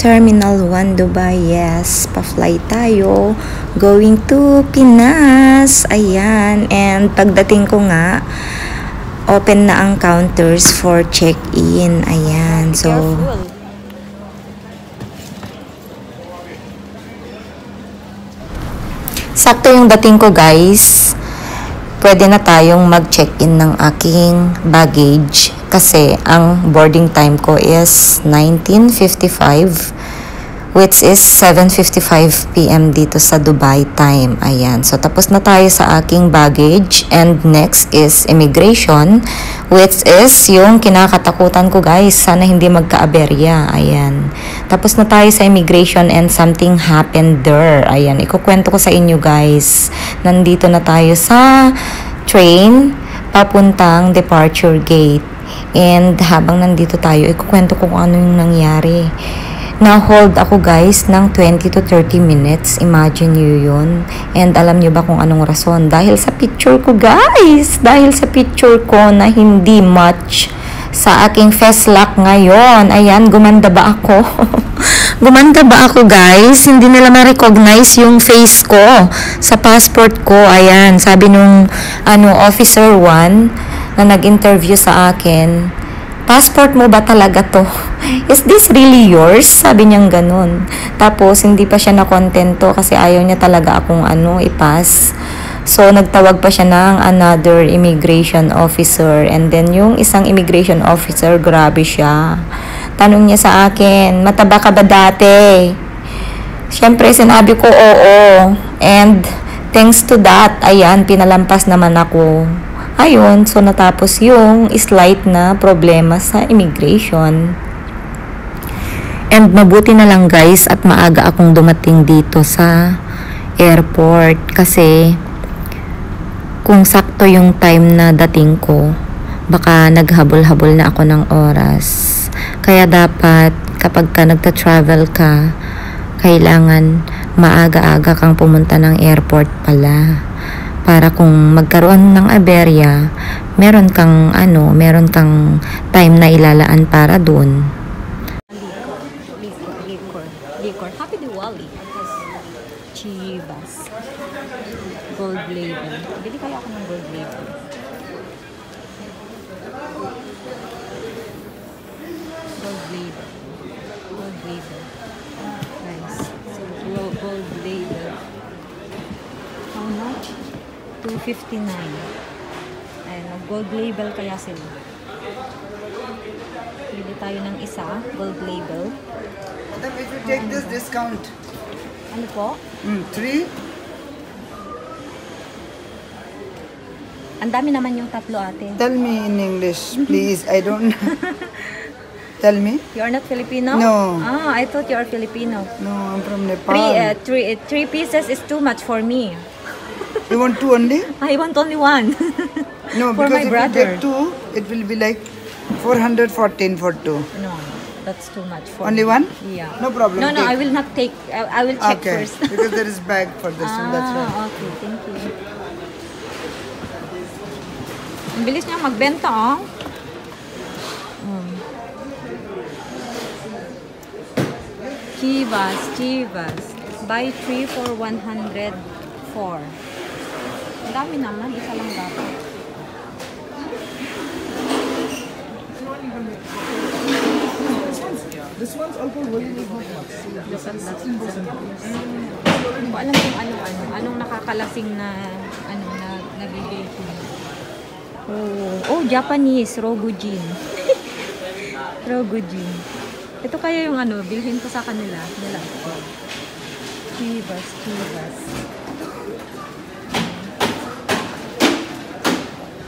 Terminal 1 Dubai. Yes, pa-fly tayo. Going to Pinas. Ayan. And pagdating ko nga, open na ang counters for check-in. Ayan. So, sakto yung dating ko, guys. Pwede na tayong mag-check-in ng aking baggage kasi ang boarding time ko is 19:55 which is 7:55 p.m. dito sa Dubai time. Ayan. So, tapos na tayo sa aking baggage and next is immigration which is yung kinakatakutan ko, guys. Sana hindi magka-aberya. Ayan. Tapos na tayo sa immigration and something happened there. Ayan. Ikukwento ko sa inyo, guys. Nandito na tayo sa train papuntang departure gate. And habang nandito tayo, ikukwento ko kung ano yung nangyari. Na-hold ako, guys, ng 20 to 30 minutes. Imagine nyo yun. And alam nyo ba kung anong rason? Dahil sa picture ko, guys. Dahil sa picture ko na hindi match sa aking face lock ngayon. Ayan, gumanda ba ako? Gumanda ba ako, guys? Hindi nila ma-recognize yung face ko sa passport ko. Ayan, sabi nung officer 1 na nag-interview sa akin, passport mo ba talaga to? Is this really yours? Sabi niyang ganun. Tapos, hindi pa siya nakontento kasi ayaw niya talaga akong ipas. So, nagtawag pa siya ng another immigration officer. And then, yung isang immigration officer, grabe siya. Tanong niya sa akin, mataba ka ba dati? Siyempre, sinabi ko, oo. And, thanks to that, ayan, pinalampas naman ako. Ayun, so natapos yung slight na problema sa immigration. And mabuti na lang, guys, at maaga akong dumating dito sa airport kasi kung sakto yung time na dating ko, baka naghabol-habol na ako ng oras. Kaya dapat kapag ka nagta-travel ka, kailangan maaga-aga kang pumunta ng airport pala. Para kung magkaroon ng aberya, meron kang time na ilalaan para doon. Licor. Happy Diwali. Chivas. Gold label. Bili kaya ako ng gold label. Gold label. Gold label. Nice. So, gold label. How much? 259. Ayan, gold label kaya sila. Bili tayo ng isa, gold label. Madam, if you take this discount. Ano po? 3? Ang dami naman yung tatlo, ate. Tell me in English, please. I don't Tell me. You are not Filipino? No. Ah, I thought you are Filipino. No, I'm from Nepal. Three pieces is too much for me. You want 2 only? I want only one. No, for because my if brother. you take 2, it will be like 414 for 2. No, that's too much for Only me. one? Yeah. No problem. No, take. I will not take. I will check Okay, first. because there is bag for this one, that's why. Okay, thank you. Ang bilis niya magbenta, oh. Chivas. Buy 3 for 104. Ang dami naman, isa lang dapat. This one's also very good. Hindi ko alam kung anong nakakalasing na nabibili ko. Oh, Japanese Rogujin. Rogujin. Ito kaya yung bilhin ko sa kanila. Chivas.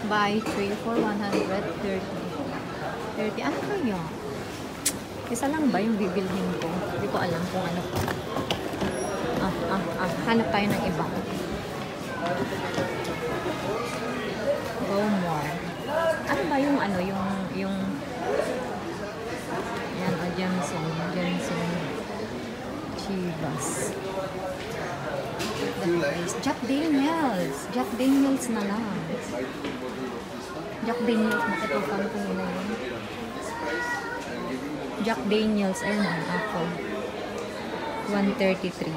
Buy 3 for 130. 30. Ano kaya? Isa lang ba yung bibilhin ko? Hindi ko alam kung ano pa. Hanap tayo ng iba. Go more. Ano ba yung yung yan, Jensen. Chivas. Jack Daniels na lang. Jack Daniels, nakatukan ko nila yun. Jack Daniels, ayun ako. 133.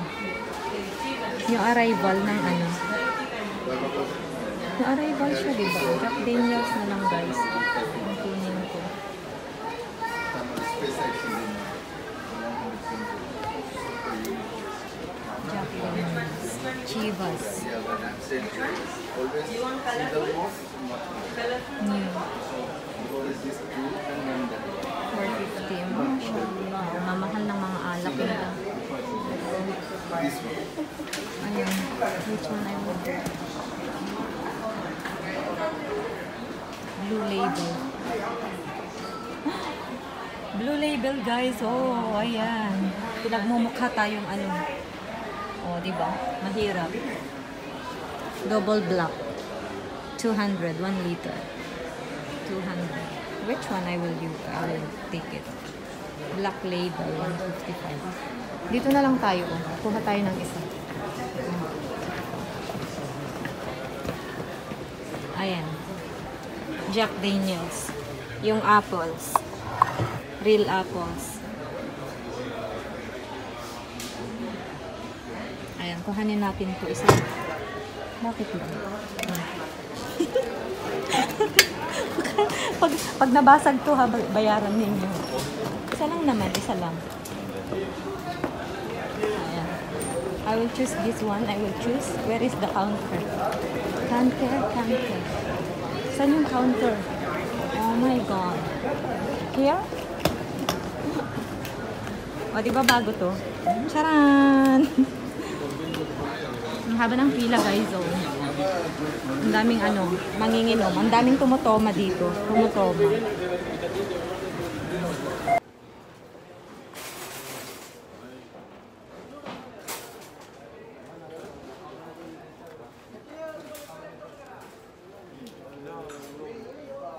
Yung arrival ng ano. Yung arrival siya, diba? Jack Daniels na lang, guys. Ang kunin ko. Jack Daniels. Chivas. New. 450. Mashallah. Mamahal ng mga alak nila. Ayan. Which one I would do? Blue Label. Blue Label, guys. Oh, ayan. Pinagmumukha tayong ano. Oh, diba? Mahirap. Double black. 200. 1 liter. 200. Which one I will do? I will take it. Black Label. 155. Dito na lang tayo. Kuha tayo ng isa. Ayan. Jack Daniels. Yung apples. Real apples. Ayan, kuhanin natin ito isa. Bakit ba? pag nabasag to ha, bayaran ninyo. Isa lang naman, isa lang. Ayan. I will choose this one. I will choose. Where is the counter? Counter. Saan yung counter? Oh my God. Here? O, diba bago to? Charan! Ang haba ng pila, guys, oh. Ang daming ano, manginginom. Ang daming tumutoma dito. Tumutoma.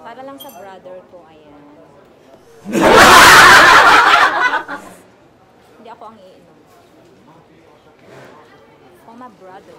Para lang sa brother ko, ayan. Hindi ako ang iinom. For my brother.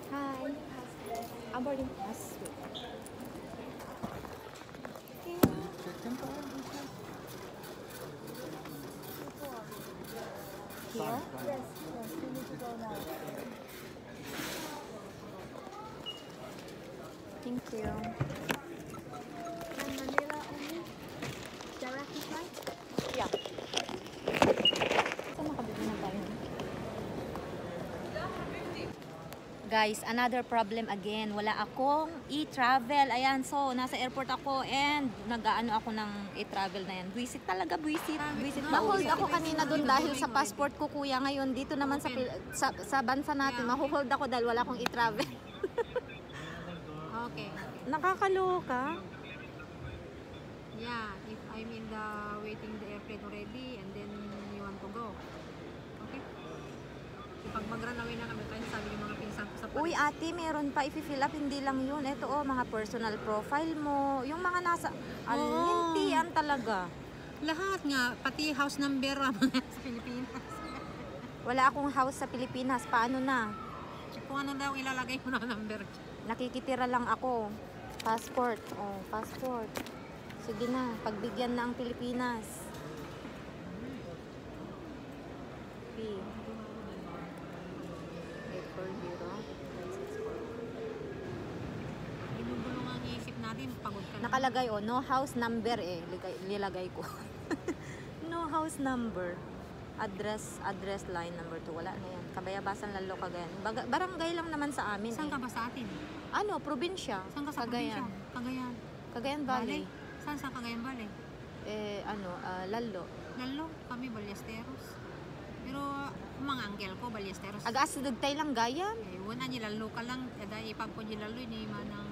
Hi. Boarding pass. Here? Yes, we need to go now. Thank you. Manila only? Direct flight? Yeah. Saan makabili na tayo? Guys, another problem again. Wala akong e-travel. Ayan, so nasa airport ako and nag-aano ako ng e-travel na yan. Buisit talaga, buisit. Buisit ba? Na-hold ako kanina doon dahil sa passport ko, kuya. Ngayon, dito naman sa bansa natin, mahuhold ako dahil wala akong e-travel. Okay. Nakakaloka. Yeah, if I'm in the waiting the airplane already and then you want to go. Okay? So, pag mag-run away na kami, tayo sabi yung mga pinsan ko sa Uy, ate, meron pa i-fill up. Hindi lang yun. Ito, oh, mga personal profile mo. Yung mga nasa... Alintian talaga. lahat nga, pati house number sa Pilipinas. Wala akong house sa Pilipinas. Paano na? Kung ano daw ilalagay mo na number. Nakikitira lang ako. Passport. Oh, passport. Sige na, pagbigyan na ang Pilipinas. P. 840. Binubulong ang isip natin, pagod ka na. Nakalagay, oh, no house number eh. Nilagay ko. No house number. Address line number 2. Wala na yan. Kabayabasan, Lalo, Cagayan. Barangay lang naman sa amin. Saan ka ba sa atin? Ano, probinsya. Saan ka sa Cagayan. probinsya? Cagayan. Cagayan Valley. Saan sa Cagayan Valley? Lalo. Lalo, kami Ballesteros. Pero mga anggel ko Ballesteros. Aga-asidagtay lang gayan. Eh, wala niya lalo ka lang. Kada ipagpo niya lalo, ni manang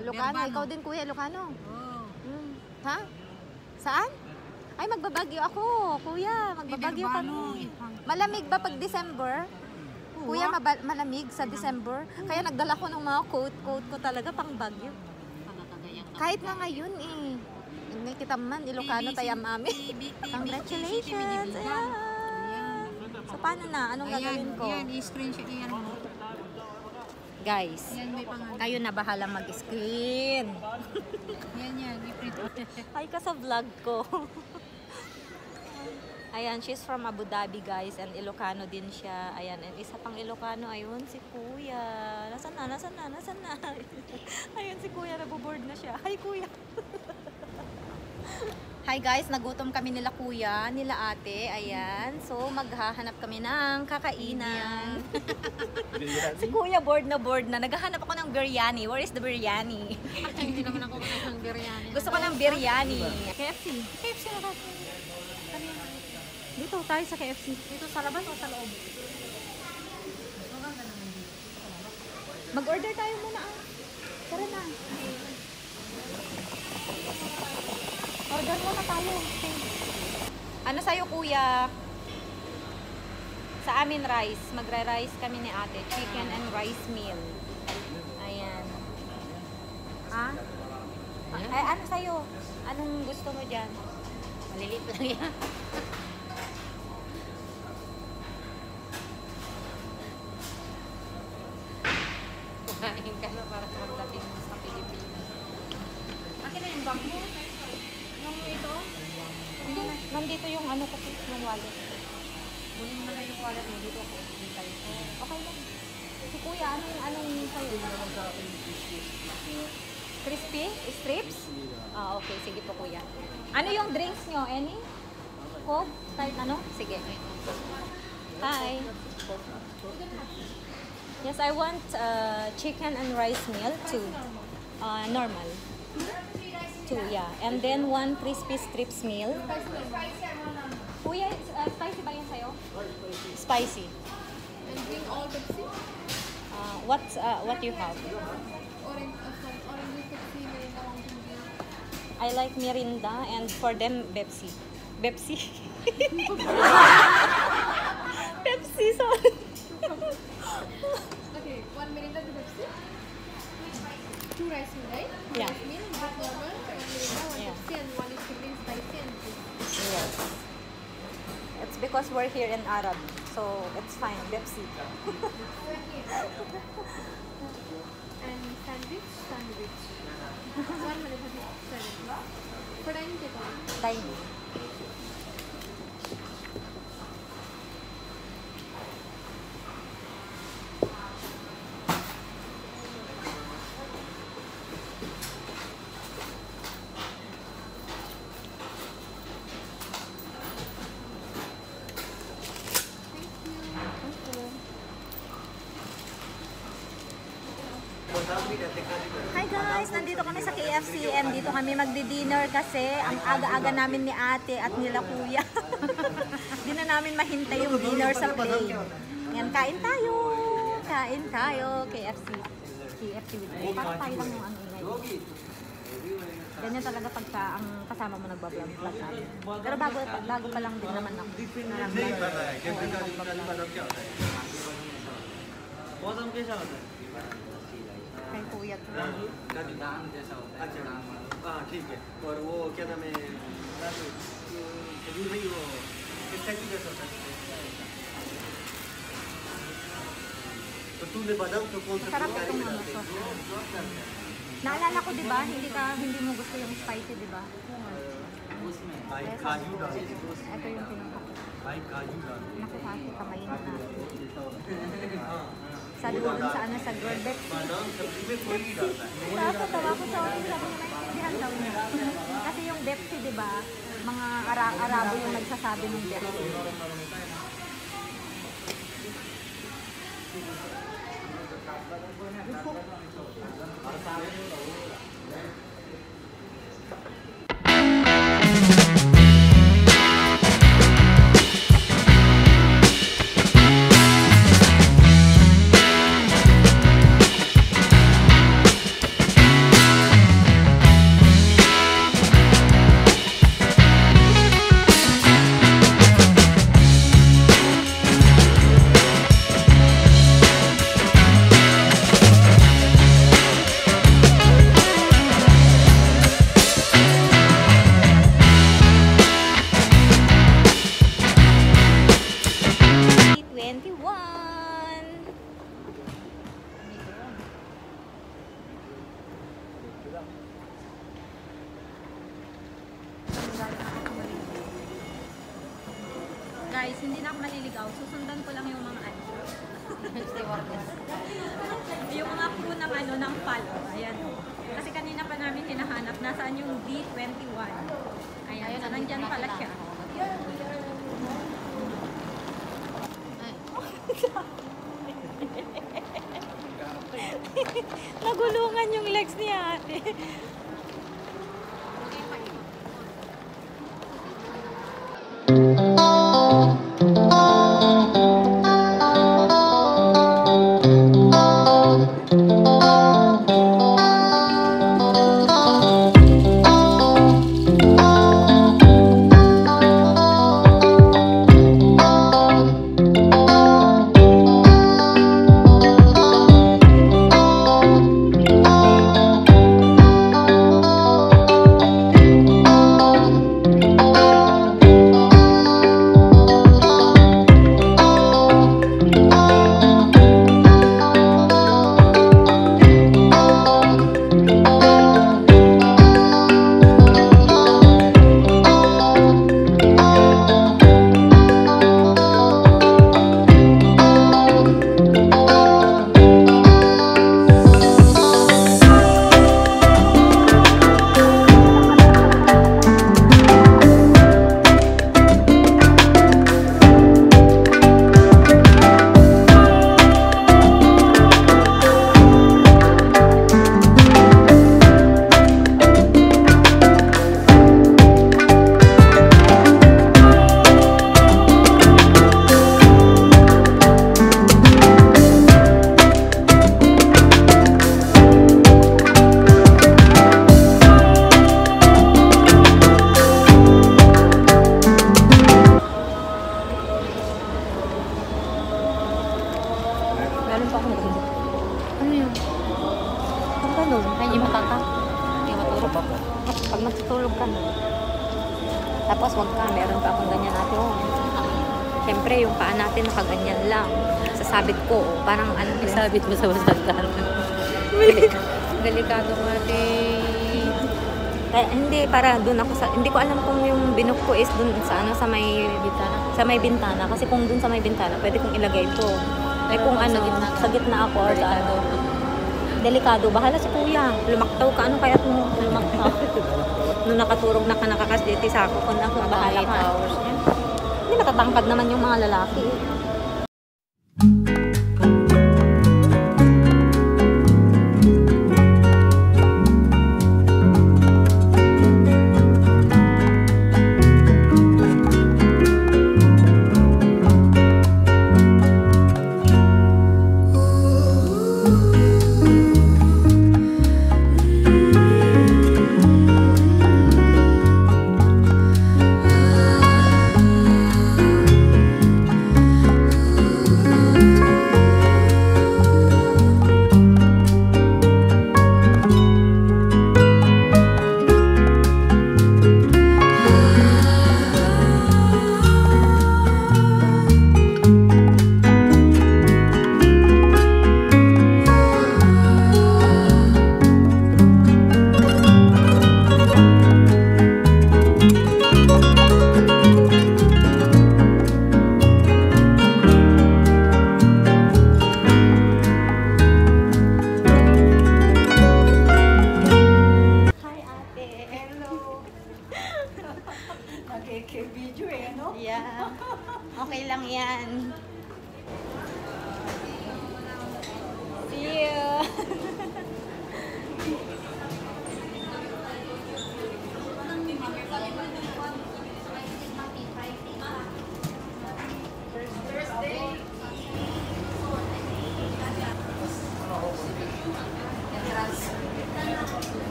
Ilocano. Ikaw din, kuya, Ilocano. Oo. Ha? Saan? Ay, magbabagyo ako. Kuya, magbabagyo kami. Malamig ba pag December? Kuya, malamig sa December. Kaya nagdala ko ng mga coat ko talaga pang bagyo. Kahit nga ngayon eh. Hindi kita man, Ilocano tayo mami. Congratulations! Ayan. So, paano na? Anong gagawin ko? Yan, i-screenshot yan mo. Guys, Yan, may pangalan. kayo na bahala mag-screen. Yan, i-print. Ay ka sa vlog ko. Ayan, she's from Abu Dhabi, guys. And Ilocano din siya. Ayan, and isa pang Ilocano. Ayun, si Kuya. Nasaan na? Ayun, si Kuya. Naboboard na siya. Hi, Kuya. Hi, guys. Nagutom kami nila Kuya, nila Ate. Ayan. So, maghahanap kami ng kakainan. Si Kuya, board na. Naghahanap ako ng biryani. Where is the biryani? Hindi naman ako kakain ng biryani. Gusto ko ng biryani. KFC. KFC na ba? Dito tayo sa KFC. Dito sa labas o sa loob? Mag-order tayo muna. Tara na. Order muna tayo. Ano sa'yo, kuya? Sa amin, rice. Magra-rice kami ni ate. Chicken and rice meal. Ayan. Ha? Ay, ano sa'yo? Anong gusto mo dyan? Malilit lang yan. Kumain ka na para magdating sa Pilipinas. Akin na yung bag mo? Yung ito? Nandito yung ano ko, yung wallet. Kunin mo na lang yung wallet mo dito ako. Okay lang. Si kuya, anong sa'yo? Crispy? Strips? Ah, okay. Sige po, kuya. Ano yung drinks nyo? Any? Coke? Kahit ano? Sige. Hi. Yes, I want chicken and rice meal, 2. Normal. 2, yeah. And then 1 crispy strips meal. Kuya, spicy ba yun sa'yo? Spicy. And bring all Pepsi. What you have? Orange with Pepsi, Mirinda, Mountain Dew. I like Mirinda and for them Pepsi. Pepsi. Pepsi, sorry. Okay, 1 Mirinda, 2 Pepsi. 2 rice meal, right? Yeah. Rice meal, 1 normal, 1 Mirinda, 1 Yeah. Pepsi, and 1 is chili spicy and 2. Yes. It's because we're here in Arab, so it's fine. Pepsi. And sandwich. 1 minute, 7. For dining takeaway. Dining. Hi guys! Nandito kami sa KFC and dito kami magdi-dinner kasi ang aga-aga namin ni ate at nila kuya. Di na namin mahintay yung dinner sa plane. Yan, kain tayo! Kain tayo! KFC. KFC with me. Parang tayo lang yung ang ingay. Ganyan talaga pagka ang kasama mo nagbablog-vlog namin. Pero bago pa lang din naman ako. Kay kuya to. दाम जैसा होता है अच्छा हाँ ठीक है और वो क्या नाम है खजूर नहीं वो किस टाइप की जैसा होता है तो तूने बादाम तो कौन सा Masarap itong ano sauce. Naalala ko, di ba? Hindi mo gusto yung spicy, di ba? भाई काजू डाल Ito yung pinuha ko. भाई काजू डाल Naku, kasi kamayin na natin. हाँ Sabi ko dun sa ano sa girl Betsy. Tapos tawa ko sa akin, sabi ko naiintindihan daw niya. Kasi yung Betsy, di ba? Mga Arabo yung nagsasabi ng Betsy. Guys, hindi na ako maliligaw. Susundan ko lang yung mga ano. Yung mga crew ng ano, ng palo. Ayan. Kasi kanina pa namin hinahanap. Nasaan yung D21? Ayan. So, nandyan pala siya. Nagulungan yung legs ni ate. Pag matutulog ka na. Tapos wag ka, meron pa akong ganyan natin. Oh. Siyempre, yung paa natin nakaganyan lang. Sasabit ko, parang ano. Isabit mo sa basagan. Delikado natin. Hindi, para doon ako sa... Hindi ko alam kung yung binok ko is doon sa ano, sa may bintana. Sa may bintana. Kasi kung doon sa may bintana, pwede kong ilagay ito. Eh kung ano, sa gitna ako or sa ano. Delikado. Bahala si kuya. Lumaktaw ka. Ano kaya mo lumaktaw? Nung nakaturog na ka nakakasditi sa ako, kung ako bahala ka. Hindi natatangkad naman yung mga lalaki.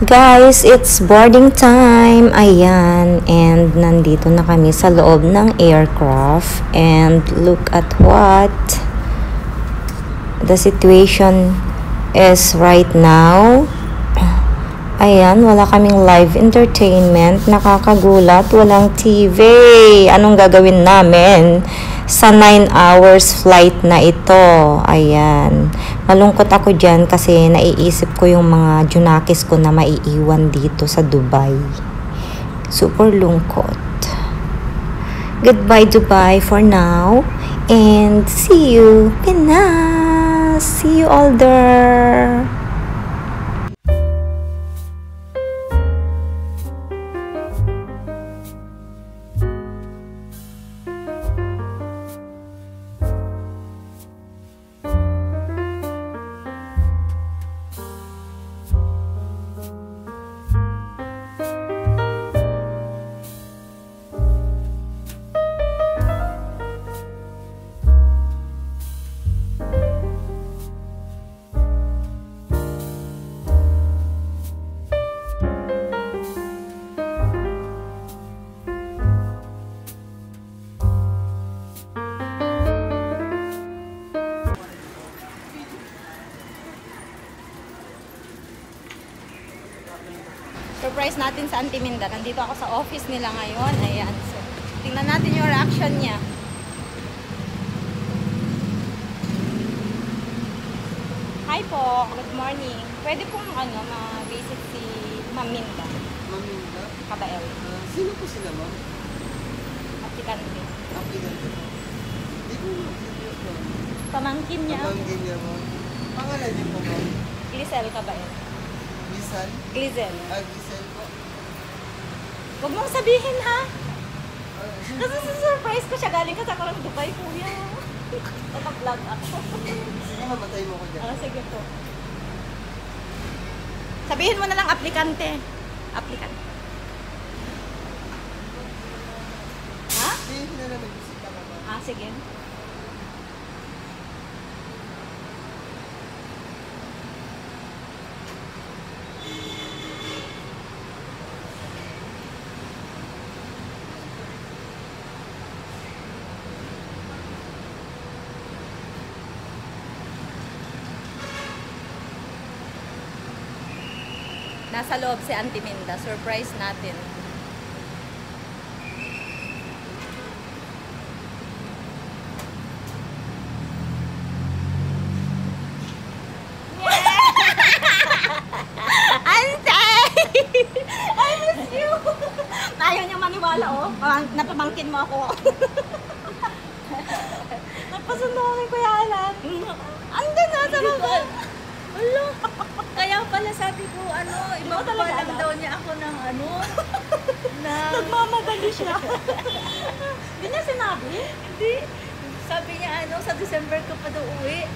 Guys, it's boarding time. Ayan. And nandito na kami sa loob ng aircraft. And look at what the situation is right now. Ayan, wala kaming live entertainment. Nakakagulat, walang TV. Anong gagawin namin sa 9 hours flight na ito? Ayan. Malungkot ako dyan kasi naiisip ko yung mga junakis ko na maiiwan dito sa Dubai. Super lungkot. Goodbye Dubai for now. And see you Pinas. See you all there. Surprise natin sa Auntie Minda. Nandito ako sa office nila ngayon. Ayan. So, tingnan natin yung reaction niya. Hi po. Good morning. Pwede pong ma-visit si Ma'am Minda. Ma'am Minda? Kabael. Sino po sila, ma'am? Aplikante. Aplikante po. Hindi ko ma-video po. Pamangkin niya. Pamangkin niya, ma'am. Pangalan niyo po, ma'am? Glisel Kabael. Lisan? Glizel. Giselle po. Huwag mong sabihin ha. Kasi surprise ko siya. Galing ka sa Karang Dubai, kuya. Naka-vlog ako. Sige, mamatay mo ko dyan. Sige po. Sabihin mo na lang aplikante. Aplikante. Ha? Sige, na lang nagbisita ka, ma'am. Sige. Nasa loob si Auntie Minda. Surprise natin. Auntie! I miss you! Ayaw niya maniwala, oh. Napamangkin mo ako. Nagpasundo kami, Kuya Alan. Andun na, sa baba. Hello. Kaya pala sabi ko, ibaba lang daw niya ako ng nagmamadali siya. Hindi niya sinabi? Hindi. Sabi niya, sa December ka pa daw uwi.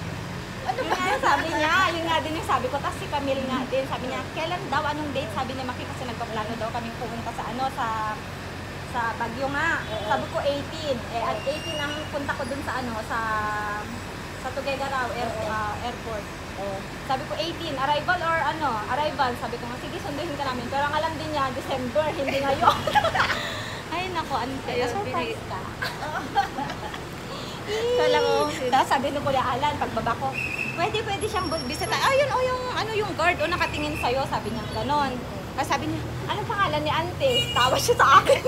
Ano ba? Sabi niya, yun nga din yung sabi ko. Tapos si Camille nga din, sabi niya, kailan daw, anong date? Sabi niya, Maki, kasi nagpaplano daw kaming pumunta sa Baguio nga. Sabi ko 18. At 18 ang punta ko dun sa Tuguegarao Airport. Sabi ko 18, arrival or arrival. Sabi ko nga, sige, sunduhin ka namin. Pero ang alam din niya, December, hindi ngayon. Ay, naku, surprise ka. Tapos sabi nung Kuya Alan, pagbaba ko, pwede siyang bisita. Ayun, yung guard, nakatingin sa'yo. Sabi niya, ganon. Kasi sabi niya, anong pangalan ni Ante? Tawa siya sa akin.